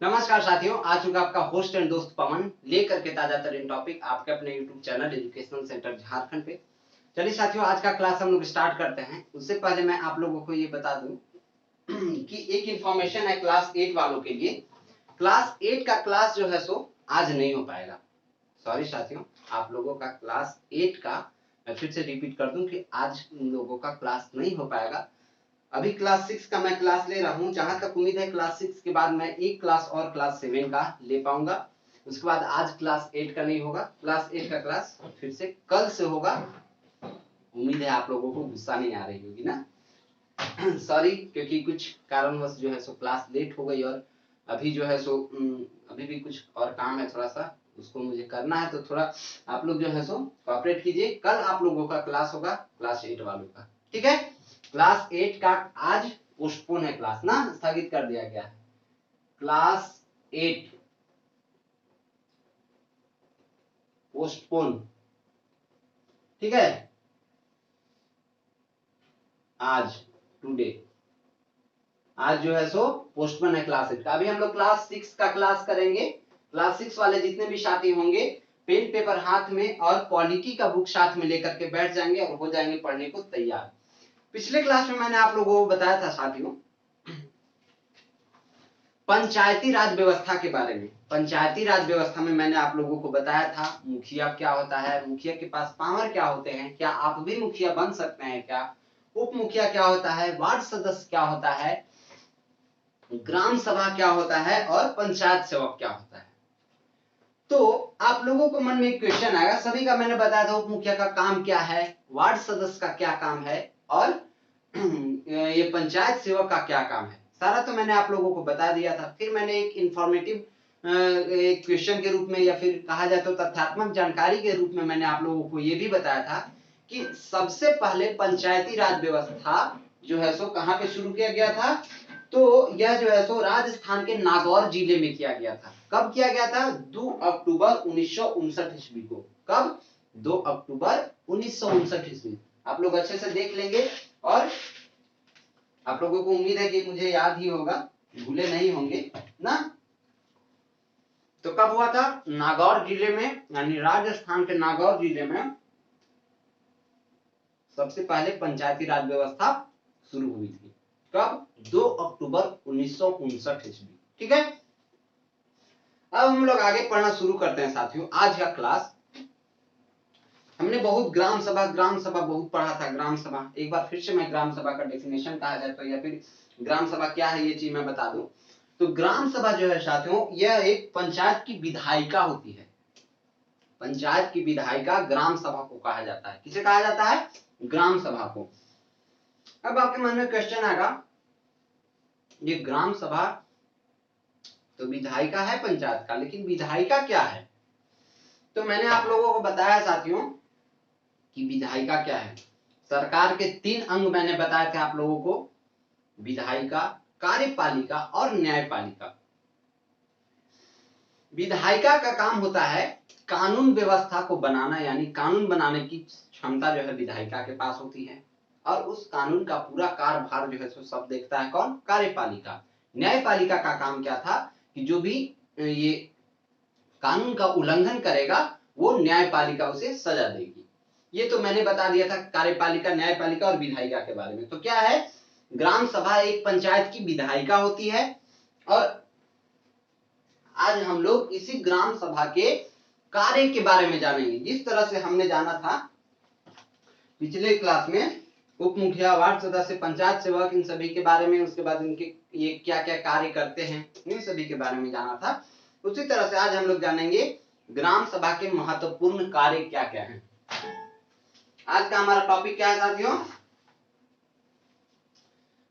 नमस्कार साथियों, आ चुका आपका होस्ट एंड दोस्त पवन लेकर के ताजा तरीन टॉपिक आपके अपने YouTube channel educational centre Jharkhand पे। चलिए साथियों, आज का क्लास हम लोग स्टार्ट करते हैं। उससे पहले मैं आप लोगों को ये बता दूं कि एक इंफॉर्मेशन है क्लास 8 वालों के लिए। क्लास 8 का क्लास जो है सो आज नहीं हो पाएगा। सॉरी साथियों, आप लोगों का क्लास 8 का मैं फिर से रिपीट कर दूं कि आज उन लोगों का क्लास नहीं हो पाएगा। अभी क्लास 6 का मैं क्लास ले रहा हूं। जहां तक उम्मीद है क्लास 6 के बाद मैं एक क्लास और क्लास 7 का ले पाऊंगा। उसके बाद आज क्लास 8 का नहीं होगा। क्लास 8 का क्लास फिर से कल से होगा। उम्मीद है आप लोगों को गुस्सा नहीं आ रही होगी ना। सॉरी, क्योंकि कुछ कारणवश जो है सो क्लास लेट हो गई और अभी जो है सो अभी भी कुछ और काम है थोड़ा सा, उसको मुझे करना है। तो थोड़ा आप लोग जो है सो कोऑपरेट कीजिए। कल आप लोगों का क्लास होगा क्लास 8 वालों का, ठीक है। क्लास 8 का आज पोस्टपोन है, क्लास ना स्थगित कर दिया गया है। क्लास 8 पोस्टपोन, ठीक है। आज टुडे आज जो है सो पोस्टपोन है क्लास 8 का। अभी हम लोग क्लास 6 का क्लास करेंगे। क्लास 6 वाले जितने भी साथी होंगे पेन पेपर हाथ में और पॉलिटी का बुक साथ में लेकर के बैठ जाएंगे और हो जाएंगे पढ़ने को तैयार। पिछले क्लास में मैंने आप लोगों को बताया था साथियों पंचायती राज व्यवस्था के बारे में। पंचायती राज व्यवस्था में मैंने आप लोगों को बताया था मुखिया क्या होता है, मुखिया के पास पावर क्या होते हैं, क्या आप भी मुखिया बन सकते हैं, क्या उप मुखिया क्या होता है, वार्ड सदस्य क्या होता है, ग्राम सभा क्या होता है और पंचायत सेवक क्या होता है। तो आप लोगों को मन में एक क्वेश्चन आएगा। सभी का मैंने बताया था उप मुखिया का काम क्या है, वार्ड सदस्य का क्या काम है और ये पंचायत सेवक का क्या काम है। सारा तो मैंने आप लोगों को बता दिया था। फिर मैंने एक इंफॉर्मेटिव क्वेश्चन के रूप में या फिर कहा जाए तो तथ्यात्मक जानकारी के रूप में मैंने आप लोगों को ये भी बताया था कि सबसे पहले पंचायती राज व्यवस्था जो है सो कहां पे शुरू किया गया था। तो यह जो है सो राजस्थान के नागौर जिले में किया गया था। कब किया गया था? 2 अक्टूबर 1959 ईस्वी को। कब? 2 अक्टूबर 1959 ईस्वी। आप लोग अच्छे से देख लेंगे और आप लोगों को उम्मीद है कि मुझे याद ही होगा, भूले नहीं होंगे ना। तो कब हुआ था? नागौर जिले में, यानी राजस्थान के नागौर जिले में सबसे पहले पंचायती राज व्यवस्था शुरू हुई थी। कब? 2 अक्टूबर 1959 ईस्वी, ठीक है। अब हम लोग आगे पढ़ना शुरू करते हैं साथियों। आज का क्लास हमने बहुत ग्राम सभा बहुत पढ़ा था। ग्राम सभा एक बार फिर से मैं ग्राम सभा का डेफिनेशन कहा जाए तो या फिर ग्राम सभा क्या है ये चीज मैं बता दूं। तो ग्राम सभा जो है साथियों यह एक पंचायत की विधायिका होती है। पंचायत की विधायिका ग्राम सभा को कहा जाता है। किसे कहा जाता है? ग्राम सभा को। अब आपके मन में क्वेश्चन आएगा, ये ग्राम सभा तो विधायिका है पंचायत का, लेकिन विधायिका क्या है? तो मैंने आप लोगों को बताया साथियों कि विधायिका क्या है। सरकार के 3 अंग मैंने बताए थे आप लोगों को, विधायिका, कार्यपालिका और न्यायपालिका। विधायिका का काम होता है कानून व्यवस्था को बनाना, यानी कानून बनाने की क्षमता जो है विधायिका के पास होती है और उस कानून का पूरा कार्यभार जो है सो सब देखता है कौन? कार्यपालिका। न्यायपालिका का काम क्या था कि जो भी ये कानून का उल्लंघन करेगा वो न्यायपालिका उसे सजा देगी। ये तो मैंने बता दिया था कार्यपालिका, न्यायपालिका और विधायिका के बारे में। तो क्या है? ग्राम सभा एक पंचायत की विधायिका होती है और आज हम लोग इसी ग्राम सभा के कार्य के बारे में जानेंगे। जिस तरह से हमने जाना था पिछले क्लास में उप मुखिया, वार्ड सदस्य, पंचायत सेवक, इन सभी के बारे में, उसके बाद इनके ये क्या क्या कार्य करते हैं, इन सभी के बारे में जाना था। उसी तरह से आज हम लोग जानेंगे ग्राम सभा के महत्वपूर्ण कार्य क्या क्या हैं। आज का हमारा टॉपिक क्या है साथियों?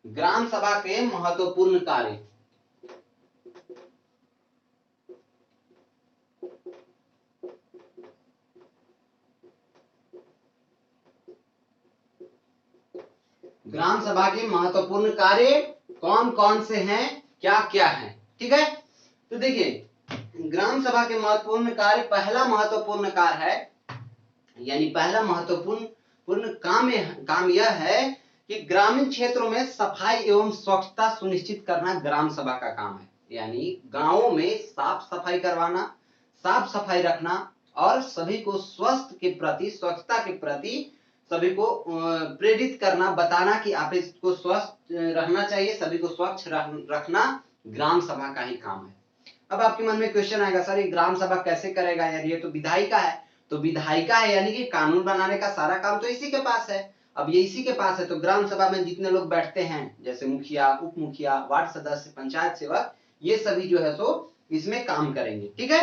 ग्राम सभा के महत्वपूर्ण कार्य। ग्राम सभा के महत्वपूर्ण कार्य कौन कौन से हैं, क्या क्या हैं, ठीक है। तो देखिए ग्राम सभा के महत्वपूर्ण कार्य, पहला महत्वपूर्ण कार्य है, यानी पहला महत्वपूर्ण काम यह है कि ग्रामीण क्षेत्रों में सफाई एवं स्वच्छता सुनिश्चित करना ग्राम सभा का काम है। यानी गांवों में साफ सफाई करवाना, साफ सफाई रखना और सभी को स्वस्थ के प्रति, स्वच्छता के प्रति सभी को प्रेरित करना, बताना कि आप इसको स्वस्थ रखना चाहिए, सभी को स्वच्छ रखना ग्राम सभा का ही काम है। अब आपके मन में क्वेश्चन आएगा, सर ये ग्राम सभा कैसे करेगा यार, ये तो विधायिका है। तो विधायिका है यानी कि कानून बनाने का सारा काम तो इसी के पास है। अब ये इसी के पास है तो ग्राम सभा में जितने लोग बैठते हैं जैसे मुखिया, उप मुखिया, वार्ड सदस्य, पंचायत सेवक, ये सभी जो है सो इसमें काम करेंगे। ठीक है।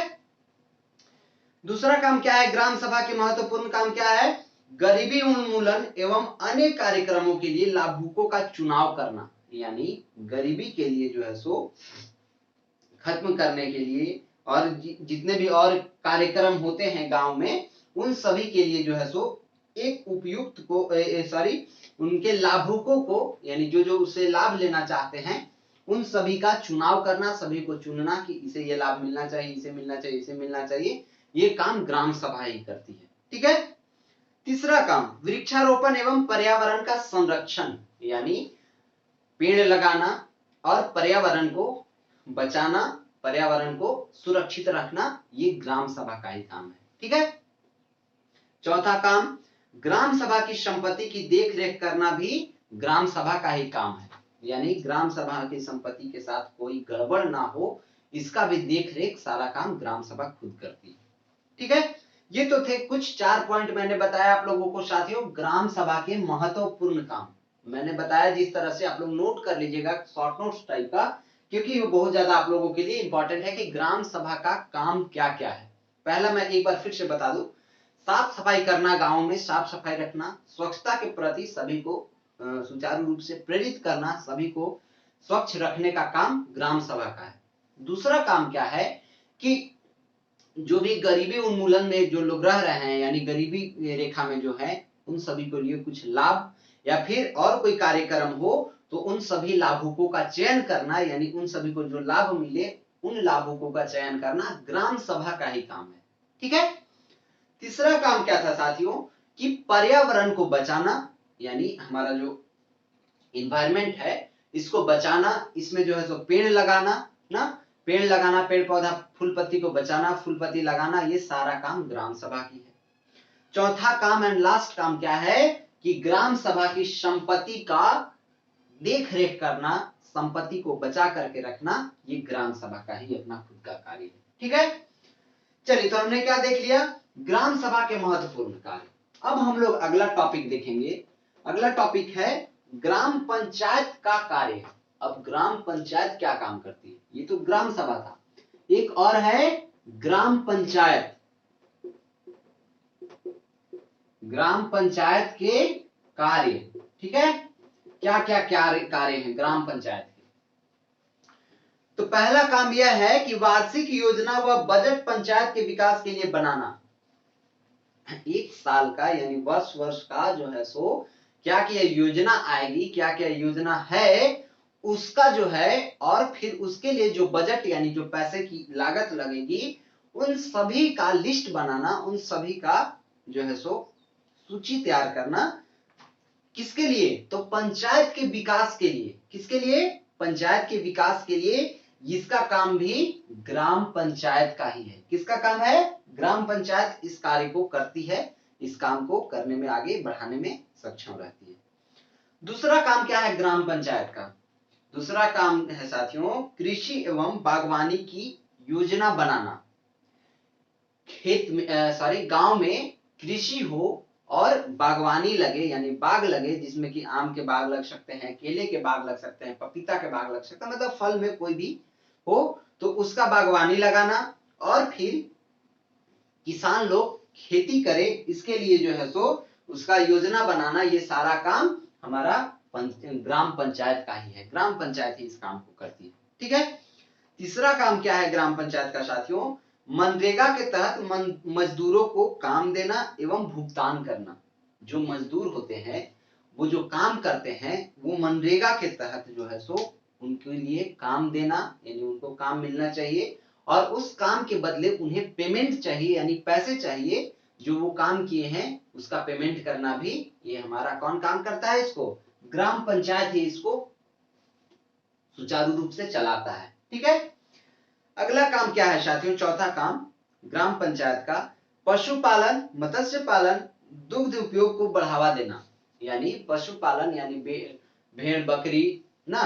दूसरा काम क्या है, ग्राम सभा के महत्वपूर्ण काम क्या है, गरीबी उन्मूलन एवं अन्य कार्यक्रमों के लिए लाभुकों का चुनाव करना, यानी गरीबी के लिए जो है सो खत्म करने के लिए और जितने भी और कार्यक्रम होते हैं गांव में उन सभी के लिए जो है सो एक उपयुक्त को उनके लाभुकों को, यानी जो जो उससे लाभ लेना चाहते हैं उन सभी का चुनाव करना, सभी को चुनना कि इसे ये लाभ मिलना चाहिए, इसे मिलना चाहिए, इसे मिलना चाहिए, ये काम ग्राम सभा ही करती है। ठीक है। तीसरा काम, वृक्षारोपण एवं पर्यावरण का संरक्षण, यानी पेड़ लगाना और पर्यावरण को बचाना, पर्यावरण को सुरक्षित रखना, ये ग्राम सभा का ही काम है। ठीक है। चौथा काम, ग्राम सभा की संपत्ति की देखरेख करना भी ग्राम सभा का ही काम है, यानी ग्राम सभा की संपत्ति के साथ कोई गड़बड़ ना हो, इसका भी देखरेख सारा काम ग्राम सभा खुद करती है। ठीक है। ये तो थे कुछ 4 पॉइंट मैंने बताया आप लोगों को साथियों, ग्राम सभा के महत्वपूर्ण काम मैंने बताया, जिस तरह से आप लोग नोट कर लीजिएगा शॉर्ट नोट्स टाइप का, क्योंकि वो बहुत ज्यादा आप लोगों के लिए इंपॉर्टेंट है कि ग्राम सभा का काम क्या क्या है। पहला मैं एक बार फिर से बता दूं, साफ सफाई करना, गांव में साफ सफाई रखना, स्वच्छता के प्रति सभी को सुचारू रूप से प्रेरित करना, सभी को स्वच्छ रखने का काम ग्राम सभा का है। दूसरा काम क्या है कि जो भी गरीबी उन्मूलन में जो लोग रह रहे हैं, यानी गरीबी रेखा में जो है, उन सभी को लिए कुछ लाभ या फिर और कोई कार्यक्रम हो तो उन सभी लाभुकों का चयन करना, यानी उन सभी को जो लाभ मिले उन लाभुकों का चयन करना ग्राम सभा का ही काम है। ठीक है। तीसरा काम क्या था साथियों कि पर्यावरण को बचाना, यानी हमारा जो इन्वायरमेंट है इसको बचाना, इसमें जो है सो पेड़ लगाना ना, पेड़ लगाना, पेड़ पौधा, फूल पत्ती को बचाना, फूल पत्ती लगाना, ये सारा काम ग्राम सभा की है। चौथा काम एंड लास्ट काम क्या है कि ग्राम सभा की संपत्ति का देख रेख करना, संपत्ति को बचा करके रखना, ये ग्राम सभा का ही अपना खुद का कार्य है। ठीक है। चलिए, तो हमने क्या देख लिया, ग्राम सभा के महत्वपूर्ण कार्य। अब हम लोग अगला टॉपिक देखेंगे। अगला टॉपिक है ग्राम पंचायत का कार्य। अब ग्राम पंचायत क्या काम करती है, ये तो ग्राम सभा था, एक और है ग्राम पंचायत। ग्राम पंचायत के कार्य, ठीक है, क्या क्या कार्य हैं ग्राम पंचायत के। तो पहला काम यह है कि वार्षिक योजना व बजट पंचायत के विकास के लिए बनाना। एक साल का यानी वर्ष वर्ष का जो है सो क्या क्या योजना आएगी, क्या क्या योजना है उसका जो है, और फिर उसके लिए जो बजट यानी जो पैसे की लागत लगेगी उन सभी का लिस्ट बनाना, उन सभी का जो है सो सूची तैयार करना। किसके लिए, तो पंचायत के विकास के लिए। किसके लिए, पंचायत के विकास के लिए, जिसका काम भी ग्राम पंचायत का ही है। किसका काम है, ग्राम पंचायत इस कार्य को करती है, इस काम को करने में, आगे बढ़ाने में सक्षम रहती है। दूसरा काम क्या है ग्राम पंचायत का, दूसरा काम है साथियों कृषि एवं बागवानी की योजना बनाना। खेत में गांव में कृषि हो और बागवानी लगे, यानी बाग लगे, जिसमें कि आम के बाग लग सकते हैं, केले के बाग लग सकते हैं, पपीता के बाग लग सकते हैं, मतलब फल में कोई भी हो तो उसका बागवानी लगाना, और फिर किसान लोग खेती करे, इसके लिए जो है सो उसका योजना बनाना। ये सारा काम हमारा ग्राम पंचायत का ही है, ग्राम पंचायत ही इस काम को करती है। ठीक है। तीसरा काम क्या है ग्राम पंचायत का साथियों, मनरेगा के तहत मजदूरों को काम देना एवं भुगतान करना। जो मजदूर होते हैं वो जो काम करते हैं वो मनरेगा के तहत जो है सो उनके लिए काम देना, यानी उनको काम मिलना चाहिए, और उस काम के बदले उन्हें पेमेंट चाहिए, यानी पैसे चाहिए, जो वो काम किए हैं उसका पेमेंट करना भी ये हमारा कौन काम करता है, इसको ग्राम पंचायत ही इसको सुचारू रूप से चलाता है। ठीक है। अगला काम क्या है साथियों, चौथा काम ग्राम पंचायत का, पशुपालन, मत्स्य पालन, दुग्ध उपयोग को बढ़ावा देना। यानी पशुपालन यानी भेड़ बकरी ना,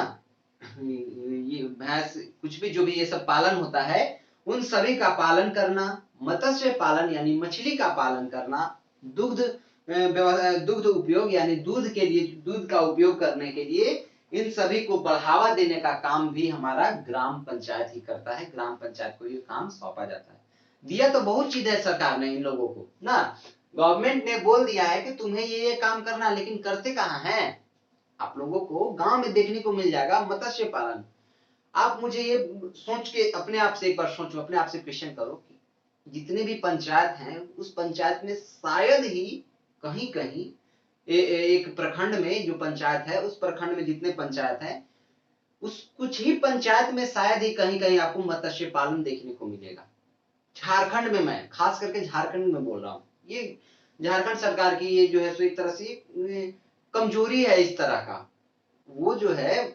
ये भैंस, कुछ भी जो भी ये सब पालन होता है उन सभी का पालन करना, मत्स्य पालन यानी मछली का पालन करना, दुग्ध दुग्ध उपयोग यानी दूध के लिए, दूध का उपयोग करने के लिए इन सभी को बढ़ावा देने का काम भी हमारा ग्राम पंचायत ही करता है। ग्राम पंचायत को ये काम सौंपा जाता है। दिया तो बहुत चीज है सरकार ने इन लोगों को ना, गवर्नमेंट ने बोल दिया है कि तुम्हें ये काम करना, लेकिन करते कहाँ हैं? आप लोगों को गांव में देखने को मिल जाएगा मत्स्य पालन। आप मुझे ये सोच के अपने आप से एक बार सोचो, अपने आप से क्वेश्चन करो कि जितने भी पंचायत हैं उस पंचायत में शायद ही कहीं कहीं एक प्रखंड में जो पंचायत है, उस प्रखंड में जितने पंचायत है उस कुछ ही पंचायत में शायद ही कहीं कहीं आपको मत्स्य पालन देखने को मिलेगा। झारखंड में, मैं खास करके झारखंड में बोल रहा हूँ, ये झारखंड सरकार की ये जो है सो एक तरह से कमजोरी है इस तरह का। वो जो है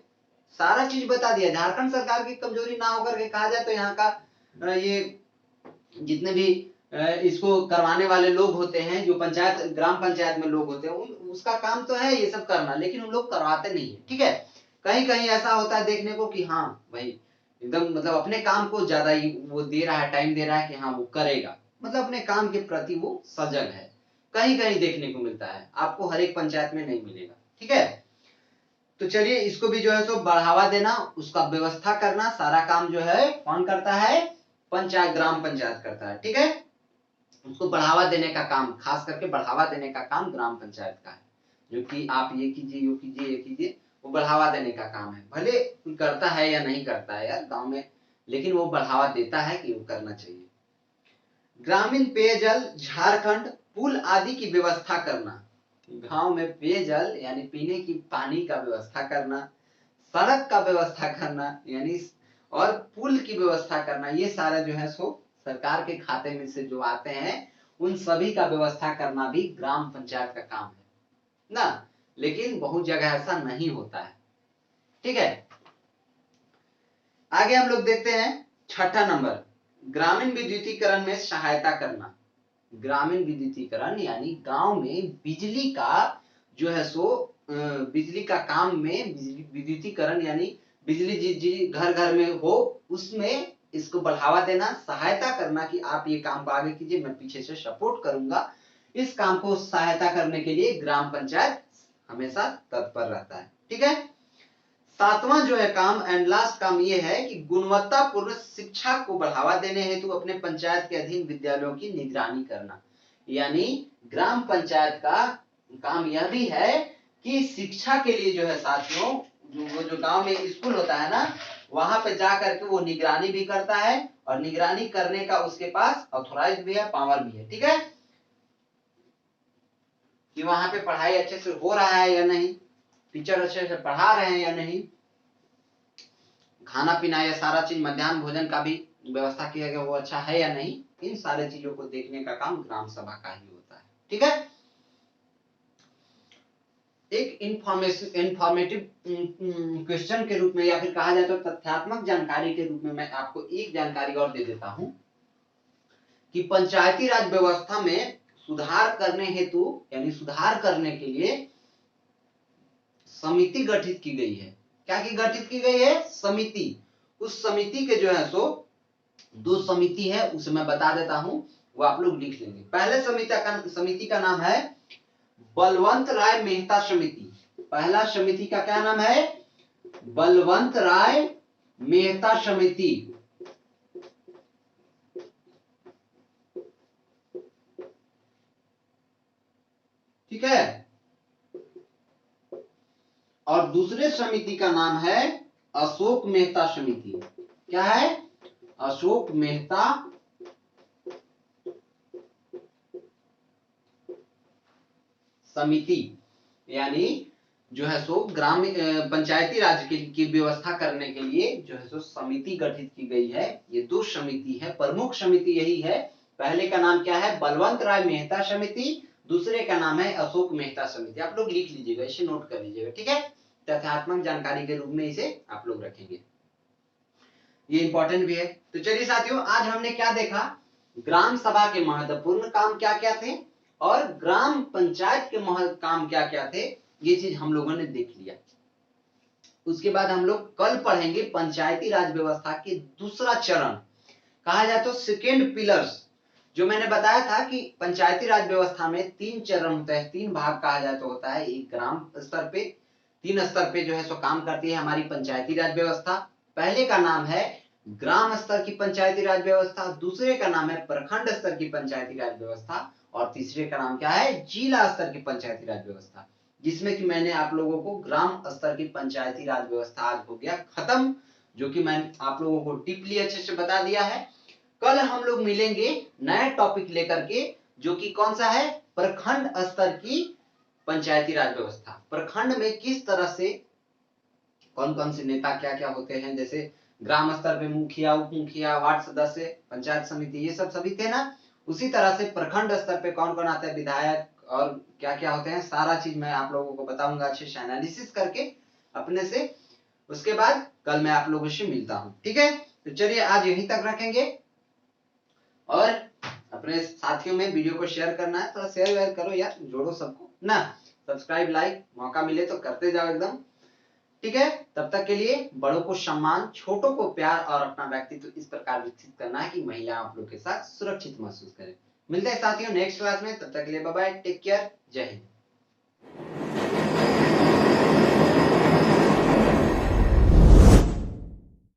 सारा चीज बता दिया। झारखंड सरकार की कमजोरी ना होकर के कहा जाए तो यहाँ का ये जितने भी इसको करवाने वाले लोग होते हैं, जो पंचायत ग्राम पंचायत में लोग होते हैं, उसका काम तो है ये सब करना, लेकिन उन लोग करवाते नहीं है। ठीक है, कहीं कहीं ऐसा होता है देखने को कि हाँ भाई एकदम मतलब अपने काम को ज्यादा ही वो दे रहा है, टाइम दे रहा है कि हाँ वो करेगा, मतलब अपने काम के प्रति वो सजग है। कहीं कहीं देखने को मिलता है, आपको हर एक पंचायत में नहीं मिलेगा। ठीक है, तो चलिए इसको भी जो है सो बढ़ावा देना, उसका व्यवस्था करना, सारा काम जो है कौन करता है? पंचायत, ग्राम पंचायत करता है। ठीक है, उसको बढ़ावा देने का काम, खास करके बढ़ावा देने का काम ग्राम पंचायत का है, जो कि आप ये कीजिए, ये कीजिए, ये कीजिए, वो बढ़ावा देने का काम है। भले करता है या नहीं करता है यार गांव में, लेकिन वो बढ़ावा देता है कि वो करना चाहिए। ग्रामीण पेयजल, झारखंड, पुल आदि की व्यवस्था करना। गांव में पेयजल यानी पीने की पानी का व्यवस्था करना, सड़क का व्यवस्था करना यानी, और पुल की व्यवस्था करना, ये सारा जो है सो सरकार के खाते में से जो आते हैं उन सभी का व्यवस्था करना भी ग्राम पंचायत का काम है ना। लेकिन बहुत जगह ऐसा नहीं होता है। ठीक है, आगे हम लोग देखते हैं छठा नंबर, ग्रामीण विद्युतीकरण में सहायता करना। ग्रामीण विद्युतीकरण यानी गांव में बिजली का जो है सो बिजली का काम में विद्युतीकरण यानी बिजली जी घर घर में हो, उसमें इसको बढ़ावा देना, सहायता करना कि आप ये काम को आगे कीजिए, मैं पीछे से सपोर्ट करूंगा। इस काम को सहायता करने के लिए ग्राम पंचायत हमेशा तत्पर रहता है। ठीक है, सातवां जो है काम एंड लास्ट काम ये है कि गुणवत्तापूर्ण शिक्षा को बढ़ावा देने हेतु अपने पंचायत के अधीन विद्यालयों की निगरानी करना। यानी ग्राम पंचायत का काम यह भी है कि शिक्षा के लिए जो है साथियों, जो गांव में स्कूल होता है ना, वहां पे जा करके वो निगरानी भी करता है, और निगरानी करने का उसके पास ऑथोराइज भी है, पावर भी है। ठीक है, कि वहां पे पढ़ाई अच्छे से हो रहा है या नहीं, टीचर अच्छे से पढ़ा रहे हैं या नहीं, खाना पीना या सारा चीज मध्याह्न भोजन का भी व्यवस्था किया गया वो अच्छा है या नहीं, इन सारे चीजों को देखने का काम ग्राम सभा का ही होता है। ठीक है, एक इंफॉर्मेटिव क्वेश्चन के रूप में या फिर कहा जाए तो तथ्यात्मक जानकारी के रूप में मैं आपको एक जानकारी और दे देता हूं कि पंचायती राज व्यवस्था में सुधार करने हेतु यानी सुधार करने के लिए समिति गठित की गई है। क्या की गठित की गई है? समिति। उस समिति के जो है सो दो समिति है, उसे मैं बता देता हूं, वो आप लोग लिख लेंगे। पहले समिति का नाम है बलवंत राय मेहता समिति। पहला समिति का क्या नाम है? बलवंत राय मेहता समिति। ठीक है, और दूसरे समिति का नाम है अशोक मेहता समिति। क्या है? अशोक मेहता समिति। यानी जो है सो ग्रामीण पंचायती राज की व्यवस्था करने के लिए जो है सो समिति गठित की गई है। ये दो समिति है, प्रमुख समिति यही है। पहले का नाम क्या है? बलवंत राय मेहता समिति। दूसरे का नाम है अशोक मेहता समिति। आप लोग लिख लीजिएगा, इसे नोट कर लीजिएगा। ठीक है, तथ्यात्मक जानकारी के रूप में इसे आप लोग रखेंगे। ये इंपॉर्टेंट भी है। तो चलिए साथियों, आज हमने क्या देखा, ग्राम सभा के महत्वपूर्ण काम क्या क्या थे और ग्राम पंचायत के काम क्या क्या थे, ये चीज हम लोगों ने देख लिया। उसके बाद हम लोग कल पढ़ेंगे पंचायती राज व्यवस्था के दूसरा चरण, कहा जाए तो सेकेंड पिलर्स। जो मैंने बताया था कि पंचायती राज व्यवस्था में 3 चरण होते हैं, 3 भाग कहा जाए तो होता है। एक ग्राम स्तर पे, 3 स्तर पे जो है सो काम करती है हमारी पंचायती राज व्यवस्था। पहले का नाम है ग्राम स्तर की पंचायती राज व्यवस्था, दूसरे का नाम है प्रखंड स्तर की पंचायती राज व्यवस्था, और तीसरे का नाम क्या है, जिला स्तर की पंचायती राज व्यवस्था। जिसमें कि मैंने आप लोगों को ग्राम स्तर की पंचायती राज व्यवस्था आज हो गया खत्म, जो कि मैंने आप लोगों को टिपली अच्छे से बता दिया है। कल हम लोग मिलेंगे नया टॉपिक लेकर के, जो कि कौन सा है, प्रखंड स्तर की पंचायती राज व्यवस्था। प्रखंड में किस तरह से कौन कौन से नेता क्या क्या होते हैं, जैसे ग्राम स्तर पे मुखिया, उप मुखिया, वार्ड सदस्य, पंचायत समिति, ये सब सभी थे ना। उसी तरह से प्रखंड स्तर पे कौन कौन आता है, विधायक और क्या क्या होते हैं, सारा चीज मैं आप लोगों को बताऊंगा अच्छे से एनालिसिस करके अपने से। उसके बाद कल मैं आप लोगों से मिलता हूं, ठीक है। तो चलिए आज यहीं तक रखेंगे, और अपने साथियों में वीडियो को शेयर करना है, थोड़ा शेयर वेयर करो यार, जोड़ो सबको ना। सब्सक्राइब, लाइक मौका मिले तो करते जाओ एकदम, ठीक है। तब तक के लिए बड़ों को सम्मान, छोटों को प्यार और अपना व्यक्तित्व इस प्रकार विकसित करना है कि महिला आप लोग के साथ सुरक्षित महसूस करें। मिलते हैं साथियों नेक्स्ट क्लास में, तब तक के लिए बाय बाय, टेक केयर, जय हिंद।